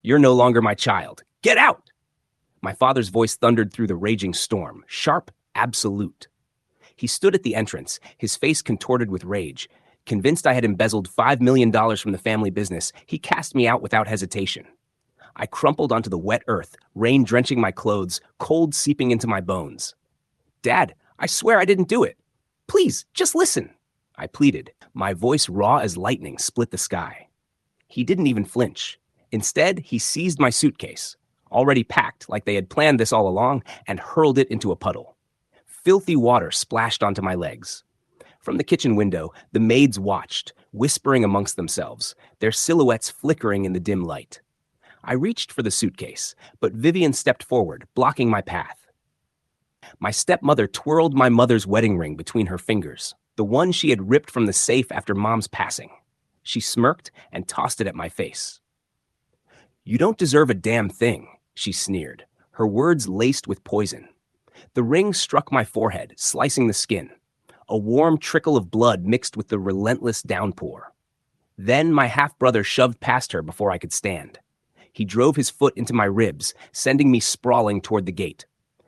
You're no longer my child. Get out! My father's voice thundered through the raging storm, sharp, absolute. He stood at the entrance, his face contorted with rage. Convinced I had embezzled $5 million from the family business, he cast me out without hesitation. I crumpled onto the wet earth, rain drenching my clothes, cold seeping into my bones. Dad, I swear I didn't do it. Please, just listen, I pleaded. My voice, raw as lightning, split the sky. He didn't even flinch. Instead, he seized my suitcase, already packed like they had planned this all along, and hurled it into a puddle. Filthy water splashed onto my legs. From the kitchen window, the maids watched, whispering amongst themselves, their silhouettes flickering in the dim light. I reached for the suitcase, but Vivian stepped forward, blocking my path. My stepmother twirled my mother's wedding ring between her fingers, the one she had ripped from the safe after Mom's passing. She smirked and tossed it at my face. You don't deserve a damn thing, she sneered, her words laced with poison. The ring struck my forehead, slicing the skin. A warm trickle of blood mixed with the relentless downpour. Then my half-brother shoved past her before I could stand. He drove his foot into my ribs, sending me sprawling toward the gate.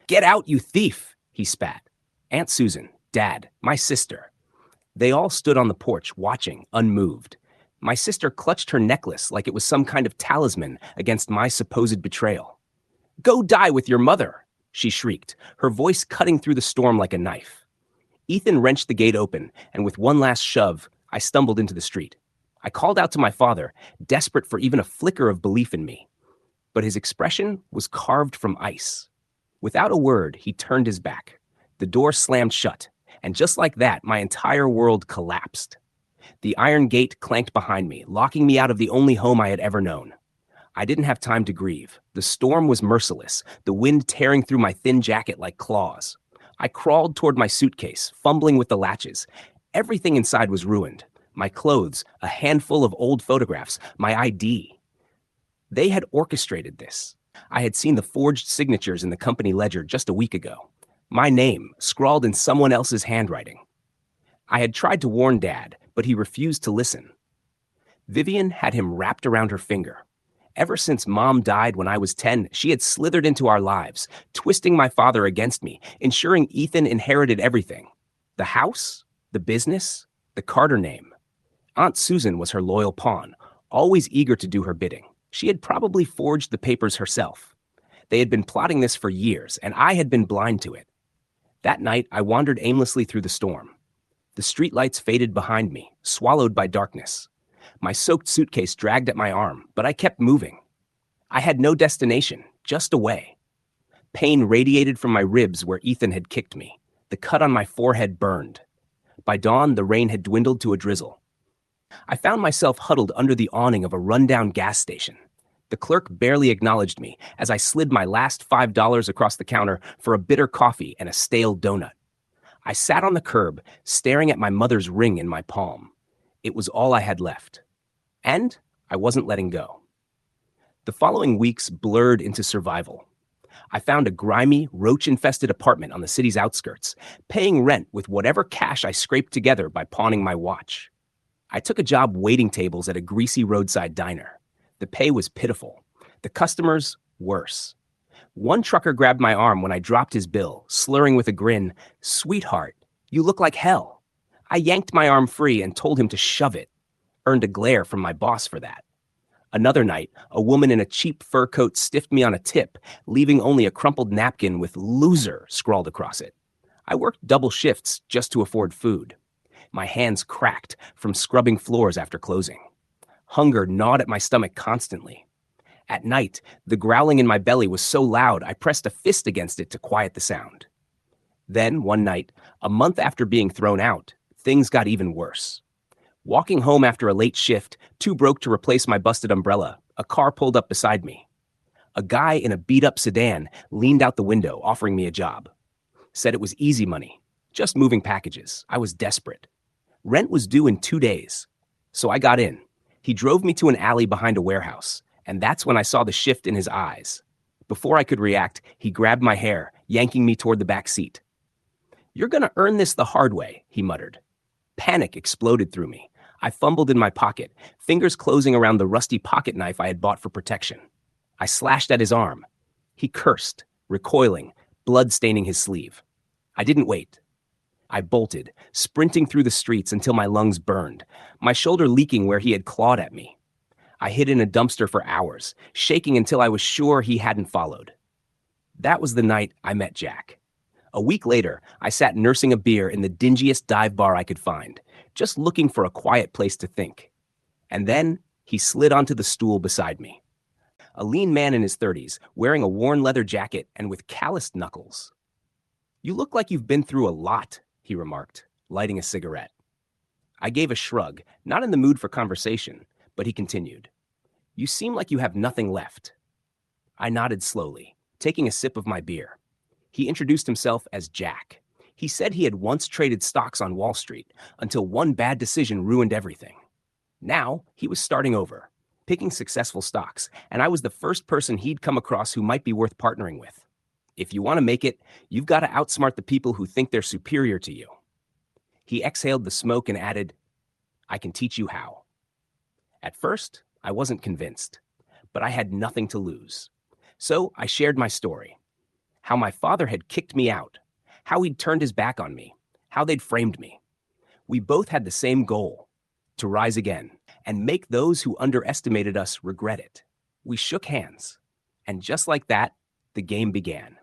Get out, you thief, he spat. Aunt Susan, Dad, my sister. They all stood on the porch, watching, unmoved. My sister clutched her necklace like it was some kind of talisman against my supposed betrayal. Go die with your mother, she shrieked, her voice cutting through the storm like a knife. Ethan wrenched the gate open, and with one last shove, I stumbled into the street. I called out to my father, desperate for even a flicker of belief in me. But his expression was carved from ice. Without a word, he turned his back. The door slammed shut, and just like that, my entire world collapsed. The iron gate clanked behind me, locking me out of the only home I had ever known. I didn't have time to grieve. The storm was merciless, the wind tearing through my thin jacket like claws. I crawled toward my suitcase, fumbling with the latches. Everything inside was ruined. My clothes, a handful of old photographs, my ID. They had orchestrated this. I had seen the forged signatures in the company ledger just a week ago. My name, scrawled in someone else's handwriting. I had tried to warn Dad, but he refused to listen. Vivian had him wrapped around her finger. Ever since Mom died when I was 10, she had slithered into our lives, twisting my father against me, ensuring Ethan inherited everything. The house, the business, the Carter name. Aunt Susan was her loyal pawn, always eager to do her bidding. She had probably forged the papers herself. They had been plotting this for years, and I had been blind to it. That night, I wandered aimlessly through the storm. The streetlights faded behind me, swallowed by darkness. My soaked suitcase dragged at my arm, but I kept moving. I had no destination, just a way. Pain radiated from my ribs where Ethan had kicked me. The cut on my forehead burned. By dawn, the rain had dwindled to a drizzle. I found myself huddled under the awning of a rundown gas station. The clerk barely acknowledged me as I slid my last $5 across the counter for a bitter coffee and a stale donut. I sat on the curb, staring at my mother's ring in my palm. It was all I had left. And I wasn't letting go. The following weeks blurred into survival. I found a grimy, roach-infested apartment on the city's outskirts, paying rent with whatever cash I scraped together by pawning my watch. I took a job waiting tables at a greasy roadside diner. The pay was pitiful. The customers, worse. One trucker grabbed my arm when I dropped his bill, slurring with a grin, "Sweetheart, you look like hell." I yanked my arm free and told him to shove it. Earned a glare from my boss for that. Another night, a woman in a cheap fur coat stiffed me on a tip, leaving only a crumpled napkin with "loser" scrawled across it. I worked double shifts just to afford food. My hands cracked from scrubbing floors after closing. Hunger gnawed at my stomach constantly. At night, the growling in my belly was so loud I pressed a fist against it to quiet the sound. Then, one night, a month after being thrown out, things got even worse. Walking home after a late shift, too broke to replace my busted umbrella, a car pulled up beside me. A guy in a beat-up sedan leaned out the window, offering me a job. Said it was easy money, just moving packages. I was desperate. Rent was due in 2 days. So I got in. He drove me to an alley behind a warehouse, and that's when I saw the shift in his eyes. Before I could react, he grabbed my hair, yanking me toward the back seat. "You're gonna earn this the hard way," he muttered. Panic exploded through me. I fumbled in my pocket, fingers closing around the rusty pocket knife I had bought for protection. I slashed at his arm. He cursed, recoiling, blood staining his sleeve. I didn't wait. I bolted, sprinting through the streets until my lungs burned, my shoulder leaking where he had clawed at me. I hid in a dumpster for hours, shaking until I was sure he hadn't followed. That was the night I met Jack. A week later, I sat nursing a beer in the dingiest dive bar I could find, just looking for a quiet place to think. And then he slid onto the stool beside me. A lean man in his 30s, wearing a worn leather jacket and with calloused knuckles. "You look like you've been through a lot," he remarked, lighting a cigarette. I gave a shrug, not in the mood for conversation, but he continued. "You seem like you have nothing left." I nodded slowly, taking a sip of my beer. He introduced himself as Jack. He said he had once traded stocks on Wall Street until one bad decision ruined everything. Now he was starting over, picking successful stocks, and I was the first person he'd come across who might be worth partnering with. If you want to make it, you've got to outsmart the people who think they're superior to you. He exhaled the smoke and added, "I can teach you how." At first, I wasn't convinced, but I had nothing to lose. So I shared my story. How my father had kicked me out, how he'd turned his back on me, how they'd framed me. We both had the same goal, to rise again and make those who underestimated us regret it. We shook hands, and just like that, the game began.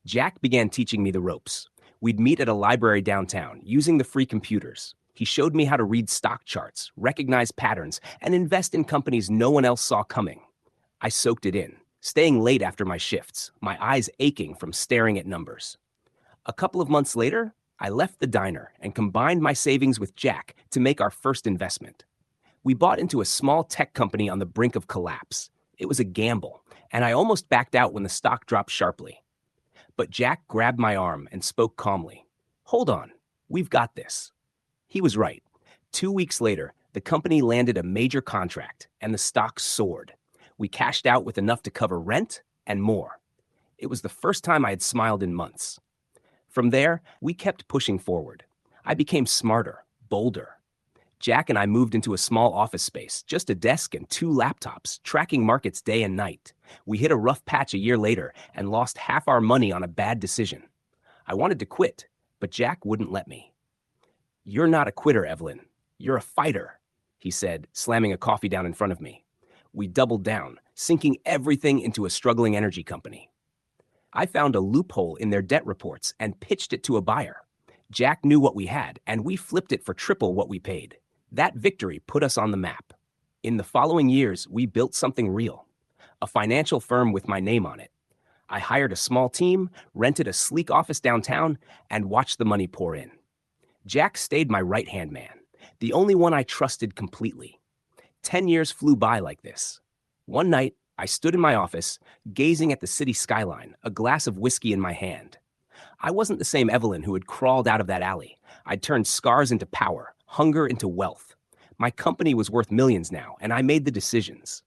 Jack began teaching me the ropes. We'd meet at a library downtown, using the free computers. He showed me how to read stock charts, recognize patterns, and invest in companies no one else saw coming. I soaked it in, staying late after my shifts, my eyes aching from staring at numbers. A couple of months later, I left the diner and combined my savings with Jack to make our first investment. We bought into a small tech company on the brink of collapse. It was a gamble, and I almost backed out when the stock dropped sharply. But Jack grabbed my arm and spoke calmly. "Hold on, we've got this." He was right. 2 weeks later, the company landed a major contract, and the stock soared. We cashed out with enough to cover rent and more. It was the first time I had smiled in months. From there, we kept pushing forward. I became smarter, bolder. Jack and I moved into a small office space, just a desk and 2 laptops, tracking markets day and night. We hit a rough patch a year later and lost half our money on a bad decision. I wanted to quit, but Jack wouldn't let me. "You're not a quitter, Evelyn. You're a fighter," he said, slamming a coffee down in front of me. We doubled down, sinking everything into a struggling energy company. I found a loophole in their debt reports and pitched it to a buyer. Jack knew what we had, and we flipped it for triple what we paid. That victory put us on the map. In the following years, we built something real. A financial firm with my name on it. I hired a small team, rented a sleek office downtown, and watched the money pour in. Jack stayed my right-hand man, the only one I trusted completely. 10 years flew by like this. One night, I stood in my office, gazing at the city skyline, a glass of whiskey in my hand. I wasn't the same Evelyn who had crawled out of that alley. I'd turned scars into power, hunger into wealth. My company was worth millions now, and I made the decisions.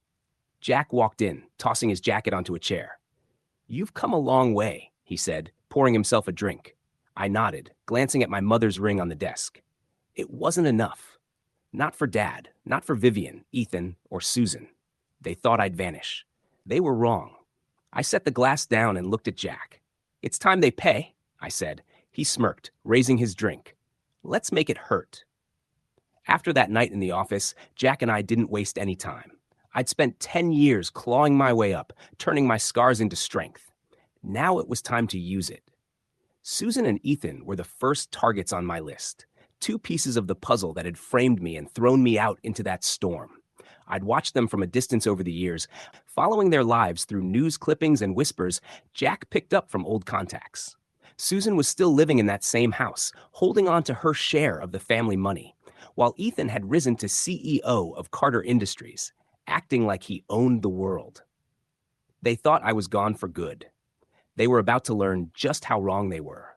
Jack walked in, tossing his jacket onto a chair. "You've come a long way," he said, pouring himself a drink. I nodded, glancing at my mother's ring on the desk. It wasn't enough. Not for Dad, not for Vivian, Ethan, or Susan. They thought I'd vanish. They were wrong. I set the glass down and looked at Jack. "It's time they pay," I said. He smirked, raising his drink. "Let's make it hurt." After that night in the office, Jack and I didn't waste any time. I'd spent 10 years clawing my way up, turning my scars into strength. Now it was time to use it. Susan and Ethan were the first targets on my list, 2 pieces of the puzzle that had framed me and thrown me out into that storm. I'd watched them from a distance over the years, following their lives through news clippings and whispers Jack picked up from old contacts. Susan was still living in that same house, holding on to her share of the family money, while Ethan had risen to CEO of Carter Industries, acting like he owned the world. They thought I was gone for good. They were about to learn just how wrong they were.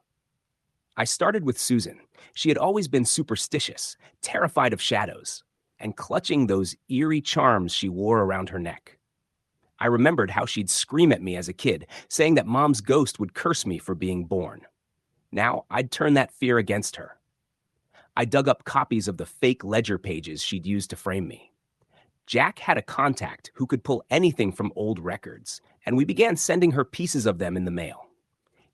I started with Susan. She had always been superstitious, terrified of shadows, and clutching those eerie charms she wore around her neck. I remembered how she'd scream at me as a kid, saying that Mom's ghost would curse me for being born. Now I'd turn that fear against her. I dug up copies of the fake ledger pages she'd used to frame me. Jack had a contact who could pull anything from old records, and we began sending her pieces of them in the mail.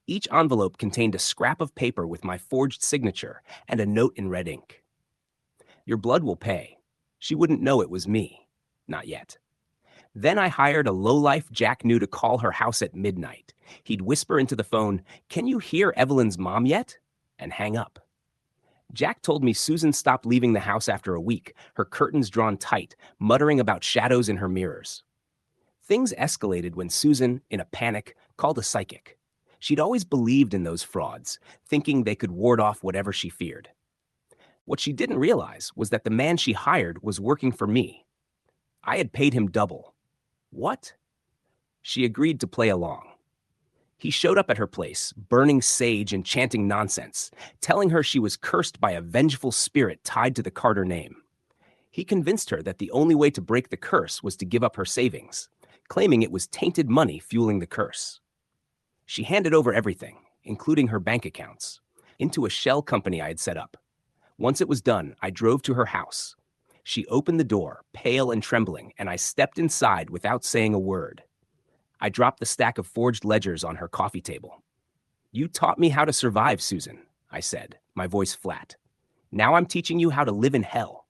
Each envelope contained a scrap of paper with my forged signature and a note in red ink. Your blood will pay. She wouldn't know it was me. Not yet. Then I hired a lowlife Jack knew to call her house at midnight. He'd whisper into the phone, "Can you hear Evelyn's mom yet?" and hang up. Jack told me Susan stopped leaving the house after a week, her curtains drawn tight, muttering about shadows in her mirrors. Things escalated when Susan, in a panic, called a psychic. She'd always believed in those frauds, thinking they could ward off whatever she feared. What she didn't realize was that the man she hired was working for me. I had paid him double. What? She agreed to play along. He showed up at her place, burning sage and chanting nonsense, telling her she was cursed by a vengeful spirit tied to the Carter name. He convinced her that the only way to break the curse was to give up her savings, claiming it was tainted money fueling the curse. She handed over everything, including her bank accounts, into a shell company I had set up. Once it was done, I drove to her house. She opened the door, pale and trembling, and I stepped inside without saying a word. I dropped the stack of forged ledgers on her coffee table. "You taught me how to survive, Susan," I said, my voice flat. "Now I'm teaching you how to live in hell."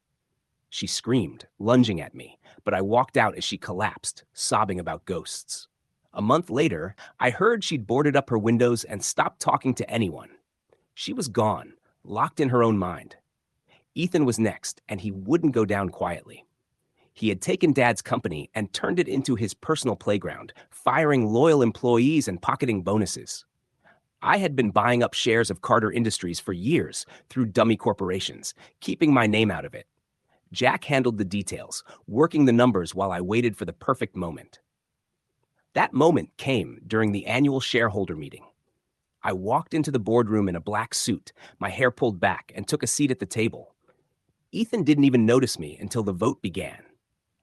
She screamed, lunging at me, but I walked out as she collapsed, sobbing about ghosts. A month later, I heard she'd boarded up her windows and stopped talking to anyone. She was gone, locked in her own mind. Ethan was next, and he wouldn't go down quietly. He had taken Dad's company and turned it into his personal playground, firing loyal employees and pocketing bonuses. I had been buying up shares of Carter Industries for years through dummy corporations, keeping my name out of it. Jack handled the details, working the numbers while I waited for the perfect moment. That moment came during the annual shareholder meeting. I walked into the boardroom in a black suit, my hair pulled back, and took a seat at the table. Ethan didn't even notice me until the vote began.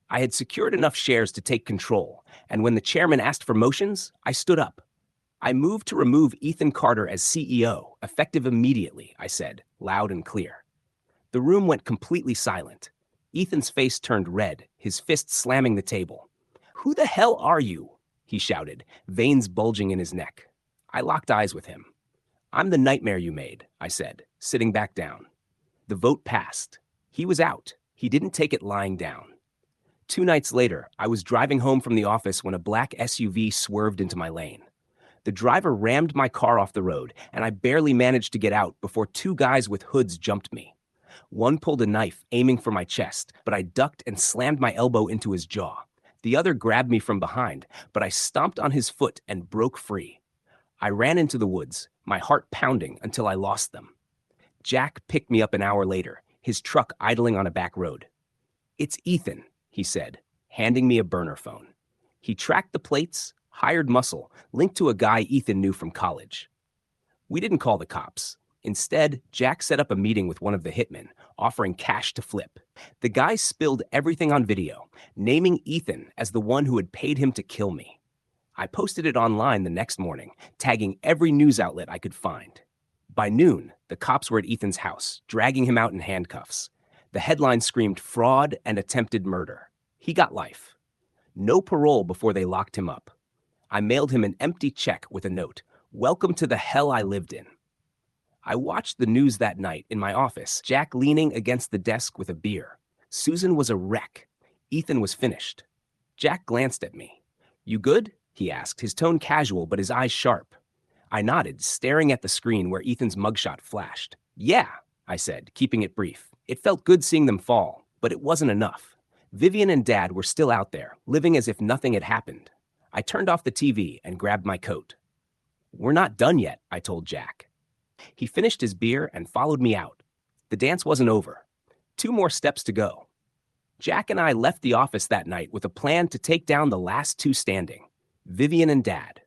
I had secured enough shares to take control, and when the chairman asked for motions, I stood up. "I move to remove Ethan Carter as CEO, effective immediately," I said, loud and clear. The room went completely silent. Ethan's face turned red, his fist slamming the table. "Who the hell are you?" he shouted, veins bulging in his neck. I locked eyes with him. "I'm the nightmare you made," I said, sitting back down. The vote passed. He was out. He didn't take it lying down. 2 nights later, I was driving home from the office when a black SUV swerved into my lane. The driver rammed my car off the road, and I barely managed to get out before 2 guys with hoods jumped me. One pulled a knife, aiming for my chest, but I ducked and slammed my elbow into his jaw. The other grabbed me from behind, but I stomped on his foot and broke free. I ran into the woods, my heart pounding until I lost them. Jack picked me up an hour later, his truck idling on a back road. "It's Ethan," he said, handing me a burner phone. He tracked the plates, hired muscle, linked to a guy Ethan knew from college. We didn't call the cops. Instead, Jack set up a meeting with one of the hitmen, offering cash to flip. The guy spilled everything on video, naming Ethan as the one who had paid him to kill me. I posted it online the next morning, tagging every news outlet I could find. By noon, the cops were at Ethan's house, dragging him out in handcuffs. The headline screamed fraud and attempted murder. He got life. No parole before they locked him up. I mailed him an empty check with a note, "Welcome to the hell I lived in." I watched the news that night in my office, Jack leaning against the desk with a beer. Susan was a wreck. Ethan was finished. Jack glanced at me. "You good?" he asked, his tone casual but his eyes sharp. I nodded, staring at the screen where Ethan's mugshot flashed. "Yeah," I said, keeping it brief. It felt good seeing them fall, but it wasn't enough. Vivian and Dad were still out there, living as if nothing had happened. I turned off the TV and grabbed my coat. "We're not done yet," I told Jack. He finished his beer and followed me out. The dance wasn't over. 2 more steps to go. Jack and I left the office that night with a plan to take down the last 2 standing, Vivian and Dad.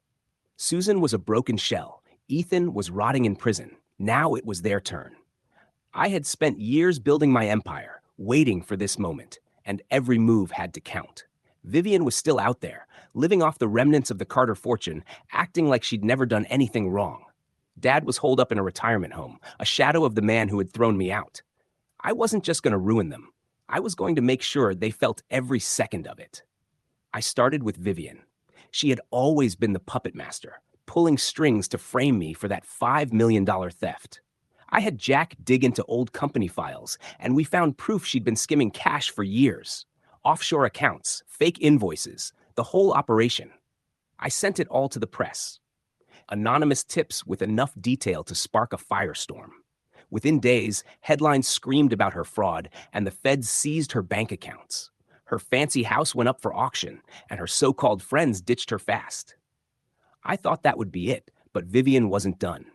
Susan was a broken shell. Ethan was rotting in prison. Now it was their turn. I had spent years building my empire, waiting for this moment, and every move had to count. Vivian was still out there, living off the remnants of the Carter fortune, acting like she'd never done anything wrong. Dad was holed up in a retirement home, a shadow of the man who had thrown me out. I wasn't just going to ruin them. I was going to make sure they felt every second of it. I started with Vivian. She had always been the puppet master, pulling strings to frame me for that $5 million theft. I had Jack dig into old company files, and we found proof she'd been skimming cash for years. Offshore accounts, fake invoices, the whole operation. I sent it all to the press. Anonymous tips with enough detail to spark a firestorm. Within days, headlines screamed about her fraud, and the feds seized her bank accounts. Her fancy house went up for auction, and her so-called friends ditched her fast. I thought that would be it, but Vivian wasn't done.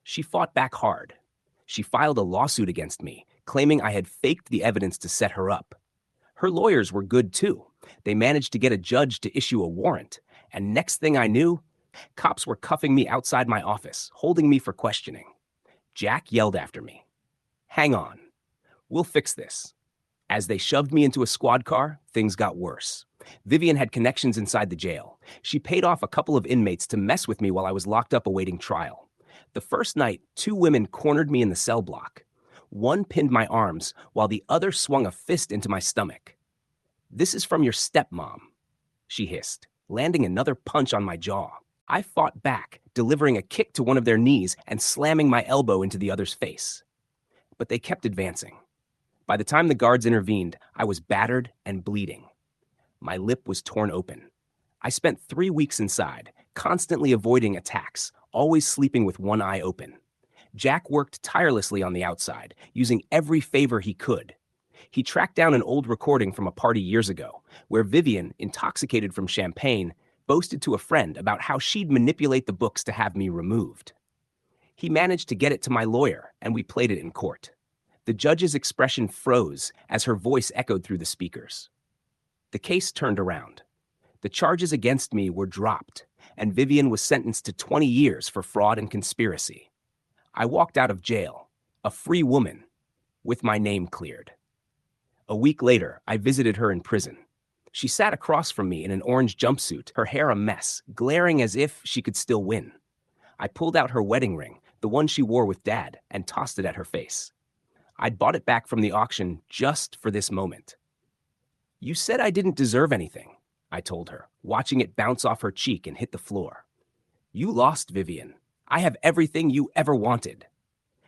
She fought back hard. She filed a lawsuit against me, claiming I had faked the evidence to set her up. Her lawyers were good too. They managed to get a judge to issue a warrant, and next thing I knew, cops were cuffing me outside my office, holding me for questioning. Jack yelled after me, "Hang on, we'll fix this." As they shoved me into a squad car, things got worse. Vivian had connections inside the jail. She paid off a couple of inmates to mess with me while I was locked up awaiting trial. The first night, 2 women cornered me in the cell block. One pinned my arms, while the other swung a fist into my stomach. "This is from your stepmom," she hissed, landing another punch on my jaw. I fought back, delivering a kick to one of their knees and slamming my elbow into the other's face. But they kept advancing. By the time the guards intervened, I was battered and bleeding. My lip was torn open. I spent 3 weeks inside, constantly avoiding attacks, always sleeping with one eye open. Jack worked tirelessly on the outside, using every favor he could. He tracked down an old recording from a party years ago, where Vivian, intoxicated from champagne, boasted to a friend about how she'd manipulate the books to have me removed. He managed to get it to my lawyer, and we played it in court. The judge's expression froze as her voice echoed through the speakers. The case turned around. The charges against me were dropped, and Vivian was sentenced to 20 years for fraud and conspiracy. I walked out of jail, a free woman, with my name cleared. A week later, I visited her in prison. She sat across from me in an orange jumpsuit, her hair a mess, glaring as if she could still win. I pulled out her wedding ring, the one she wore with Dad, and tossed it at her face. I'd bought it back from the auction just for this moment. "You said I didn't deserve anything," I told her, watching it bounce off her cheek and hit the floor. "You lost, Vivian. I have everything you ever wanted."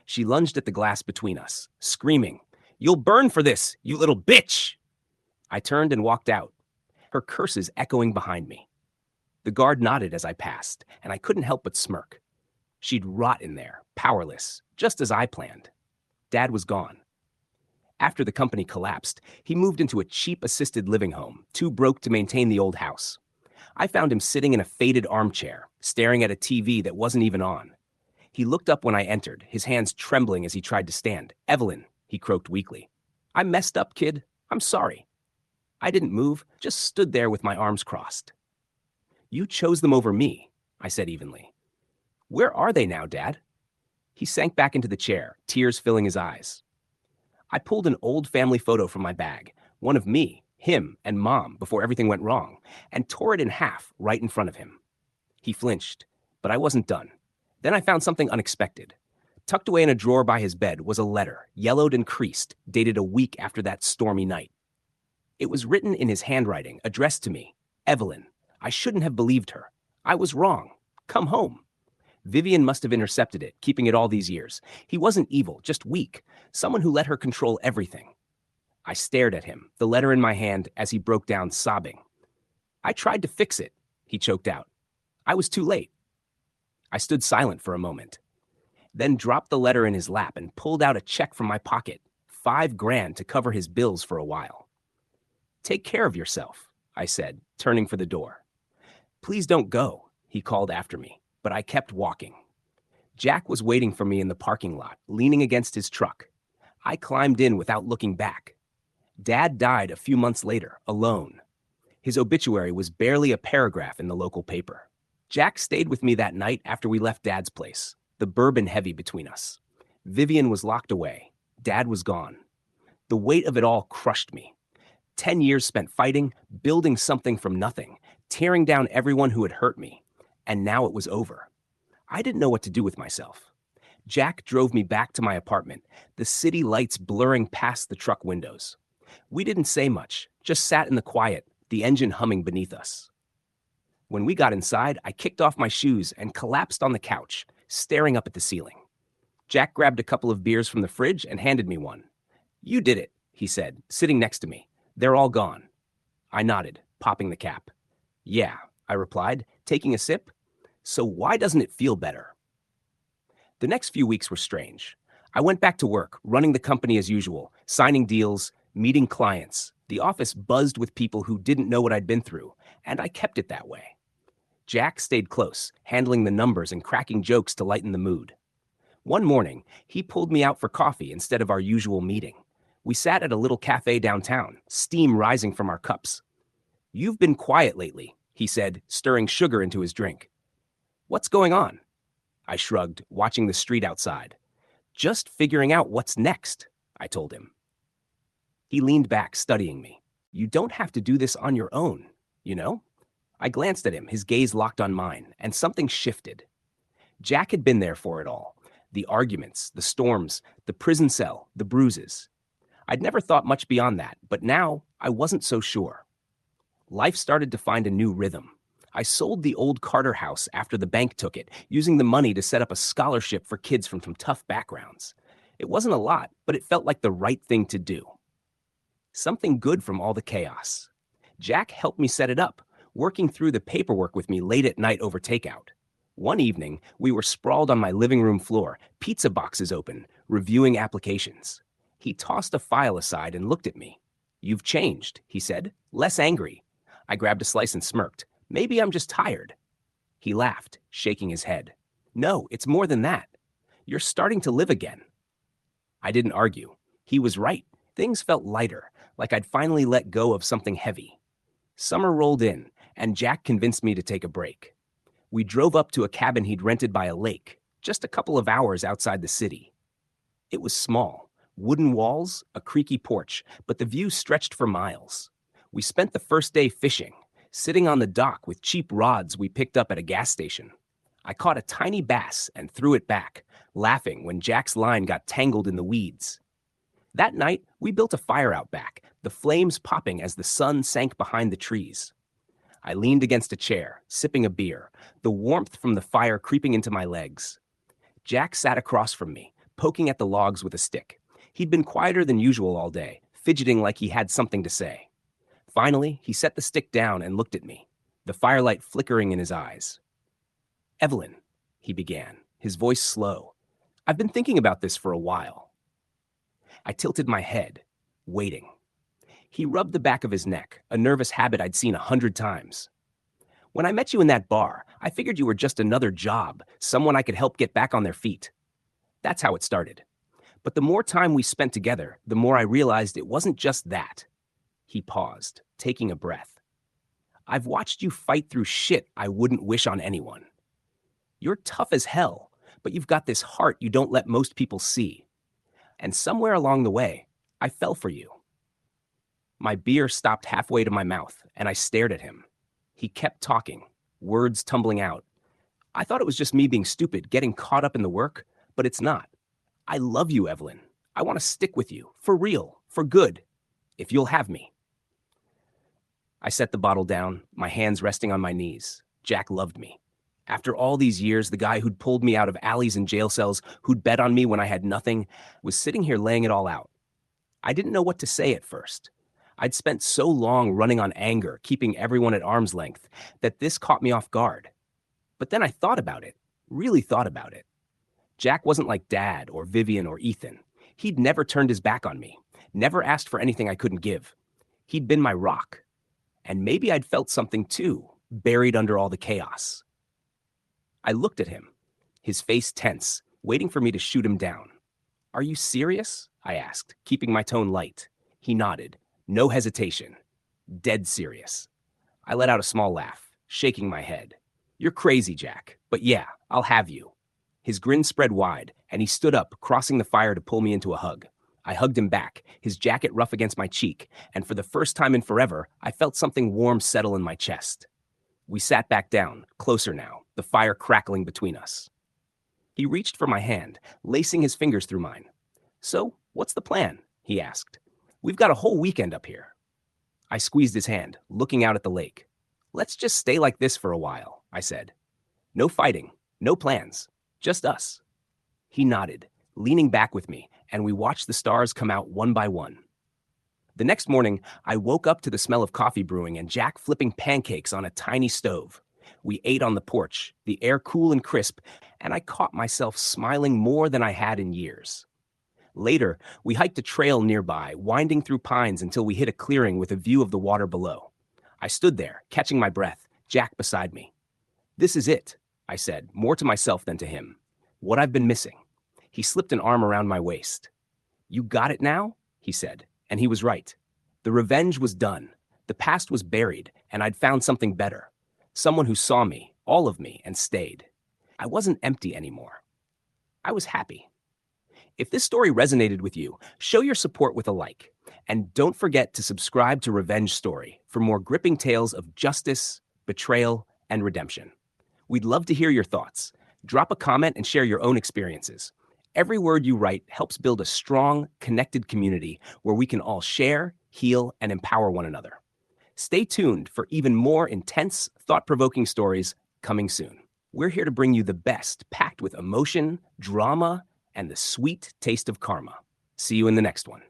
She lunged at the glass between us, screaming, "You'll burn for this, you little bitch!" I turned and walked out, her curses echoing behind me. The guard nodded as I passed, and I couldn't help but smirk. She'd rot in there, powerless, just as I planned. Dad was gone. After the company collapsed, he moved into a cheap assisted living home, too broke to maintain the old house. I found him sitting in a faded armchair, staring at a TV that wasn't even on. He looked up when I entered, his hands trembling as he tried to stand. "Evelyn," he croaked weakly. "I messed up, kid. I'm sorry." I didn't move, just stood there with my arms crossed. "You chose them over me," I said evenly. "Where are they now, Dad?" He sank back into the chair, tears filling his eyes. I pulled an old family photo from my bag, one of me, him, and Mom before everything went wrong, and tore it in half right in front of him. He flinched, but I wasn't done. Then I found something unexpected. Tucked away in a drawer by his bed was a letter, yellowed and creased, dated a week after that stormy night. It was written in his handwriting, addressed to me, "Evelyn. I shouldn't have believed her. I was wrong. Come home." Vivian must have intercepted it, keeping it all these years. He wasn't evil, just weak, someone who let her control everything. I stared at him, the letter in my hand, as he broke down sobbing. "I tried to fix it," he choked out. "I was too late." I stood silent for a moment, then dropped the letter in his lap and pulled out a check from my pocket, $5,000 to cover his bills for a while. "Take care of yourself," I said, turning for the door. "Please don't go," he called after me, but I kept walking. Jack was waiting for me in the parking lot, leaning against his truck. I climbed in without looking back. Dad died a few months later, alone. His obituary was barely a paragraph in the local paper. Jack stayed with me that night after we left Dad's place, the bourbon heavy between us. Vivian was locked away. Dad was gone. The weight of it all crushed me. 10 years spent fighting, building something from nothing, tearing down everyone who had hurt me. And now it was over. I didn't know what to do with myself. Jack drove me back to my apartment, the city lights blurring past the truck windows. We didn't say much, just sat in the quiet, the engine humming beneath us. When we got inside, I kicked off my shoes and collapsed on the couch, staring up at the ceiling. Jack grabbed a couple of beers from the fridge and handed me one. "You did it," he said, sitting next to me. "They're all gone." I nodded, popping the cap. "Yeah," I replied, taking a sip. "So why doesn't it feel better?" The next few weeks were strange. I went back to work, running the company as usual, signing deals, meeting clients. The office buzzed with people who didn't know what I'd been through, and I kept it that way. Jack stayed close, handling the numbers and cracking jokes to lighten the mood. One morning, he pulled me out for coffee instead of our usual meeting. We sat at a little cafe downtown, steam rising from our cups. "You've been quiet lately," he said, stirring sugar into his drink. "What's going on?" I shrugged, watching the street outside. "Just figuring out what's next," I told him. He leaned back, studying me. "You don't have to do this on your own, you know?" I glanced at him, his gaze locked on mine, and something shifted. Jack had been there for it all. The arguments, the storms, the prison cell, the bruises. I'd never thought much beyond that, but now I wasn't so sure. Life started to find a new rhythm. I sold the old Carter house after the bank took it, using the money to set up a scholarship for kids from tough backgrounds. It wasn't a lot, but it felt like the right thing to do. Something good from all the chaos. Jack helped me set it up, working through the paperwork with me late at night over takeout. One evening, we were sprawled on my living room floor, pizza boxes open, reviewing applications. He tossed a file aside and looked at me. "You've changed," he said, less angry. I grabbed a slice and smirked. "Maybe I'm just tired." He laughed, shaking his head. "No, it's more than that. You're starting to live again." I didn't argue. He was right. Things felt lighter, like I'd finally let go of something heavy. Summer rolled in, and Jack convinced me to take a break. We drove up to a cabin he'd rented by a lake, just a couple of hours outside the city. It was small, wooden walls, a creaky porch, but the view stretched for miles. We spent the first day fishing, sitting on the dock with cheap rods we picked up at a gas station. I caught a tiny bass and threw it back, laughing when Jack's line got tangled in the weeds. That night, we built a fire out back, the flames popping as the sun sank behind the trees. I leaned against a chair, sipping a beer, the warmth from the fire creeping into my legs. Jack sat across from me, poking at the logs with a stick. He'd been quieter than usual all day, fidgeting like he had something to say. Finally, he set the stick down and looked at me, the firelight flickering in his eyes. "Evelyn," he began, his voice slow, "I've been thinking about this for a while." I tilted my head, waiting. He rubbed the back of his neck, a nervous habit I'd seen 100 times. "When I met you in that bar, I figured you were just another job, someone I could help get back on their feet. That's how it started. But the more time we spent together, the more I realized it wasn't just that." He paused, taking a breath. "I've watched you fight through shit I wouldn't wish on anyone. You're tough as hell, but you've got this heart you don't let most people see. And somewhere along the way, I fell for you." My beer stopped halfway to my mouth, and I stared at him. He kept talking, words tumbling out. "I thought it was just me being stupid, getting caught up in the work, but it's not. I love you, Evelyn. I want to stick with you, for real, for good, if you'll have me." I set the bottle down, my hands resting on my knees. Jack loved me. After all these years, the guy who'd pulled me out of alleys and jail cells, who'd bet on me when I had nothing, was sitting here laying it all out. I didn't know what to say at first. I'd spent so long running on anger, keeping everyone at arm's length, that this caught me off guard. But then I thought about it, really thought about it. Jack wasn't like Dad or Vivian or Ethan. He'd never turned his back on me, never asked for anything I couldn't give. He'd been my rock. And maybe I'd felt something too, buried under all the chaos. I looked at him, his face tense, waiting for me to shoot him down. "Are you serious?" I asked, keeping my tone light. He nodded. No hesitation. Dead serious. I let out a small laugh, shaking my head. "You're crazy, Jack, but yeah, I'll have you." His grin spread wide, and he stood up, crossing the fire to pull me into a hug. I hugged him back, his jacket rough against my cheek, and for the first time in forever, I felt something warm settle in my chest. We sat back down, closer now, the fire crackling between us. He reached for my hand, lacing his fingers through mine. "So, what's the plan?" he asked. We've got a whole weekend up here. I squeezed his hand, looking out at the lake. Let's just stay like this for a while, I said. No fighting, no plans, just us. He nodded, leaning back with me, and we watched the stars come out one by one. The next morning, I woke up to the smell of coffee brewing and Jack flipping pancakes on a tiny stove. We ate on the porch, the air cool and crisp, and I caught myself smiling more than I had in years. Later, we hiked a trail nearby, winding through pines until we hit a clearing with a view of the water below. I stood there, catching my breath, Jack beside me. This is it, I said, more to myself than to him. What I've been missing. He slipped an arm around my waist. You got it now? He said, and he was right. The revenge was done. The past was buried, and I'd found something better. Someone who saw me, all of me, and stayed. I wasn't empty anymore. I was happy. If this story resonated with you, show your support with a like. And don't forget to subscribe to Revenge Story for more gripping tales of justice, betrayal, and redemption. We'd love to hear your thoughts. Drop a comment and share your own experiences. Every word you write helps build a strong, connected community where we can all share, heal, and empower one another. Stay tuned for even more intense, thought-provoking stories coming soon. We're here to bring you the best, packed with emotion, drama, and the sweet taste of karma. See you in the next one.